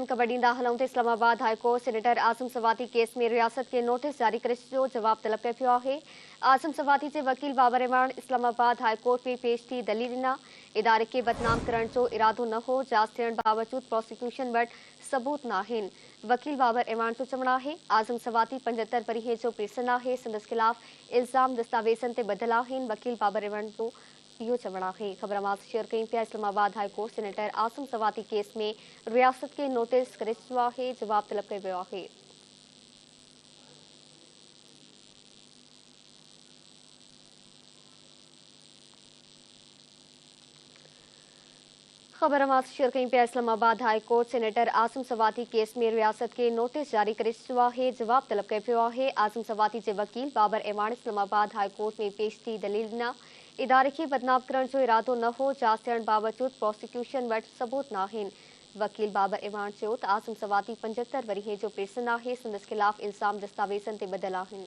अहम ख़बर ॾींदा हलूं त इस्लामाबाद हाई कोर्ट सेनेटर आज़म सवाती केस में रियासत खे नोटिस जारी करे जो जवाब तलब कयो पियो आहे। आज़म सवाती जे वकील बाबर इमरान इस्लामाबाद हाई कोर्ट में पेश थी दलील ॾिना। इदारे खे बदनाम करण जो इरादो न हो, जांच थियण बावजूद प्रोसिक्यूशन वटि सबूत नाहिनि। वकील बाबर इमरान जो चवणु आहे आज़म सवाती 75 वरीह जो पेसन आहे, संदसि ख़िलाफ़ इल्ज़ाम दस्तावेज़नि ते ॿधल आहिनि। वकील बाबर इमरान जो इहो चवणु आहे। ख़बर मां शेयर कई पिया। इस्लामाबाद हाई कोर्ट सेनेटर आज़म सवाती केस में रियासत के नोटिस करे चुको आहे, जवाब तलब कयो वियो आहे। ख़बर मां शेयर कई पिया। इस्लामाबाद हाई कोर्ट सेनेटर आज़म सवाती केस में रियासत के नोटिस जारी करे चुको आहे, जवाब तलब कयो पियो आहे। आज़म सवाती जे वकील बाबर इमरान इस्लामाबाद हाई कोर्ट में पेश थी दलील ॾिना। इदारे खे बदनाम करण जो इरादो न हो, जांच थियण बावजूद प्रोसिक्यूशन वटि सबूत नाहिनि। वकील बाबर इमरान चयो त आज़म सवाती 75 वरीह जो पेसन आहे, संदसि ख़िलाफ़ इल्ज़ाम दस्तावेज़नि ते ॿधल आहिनि।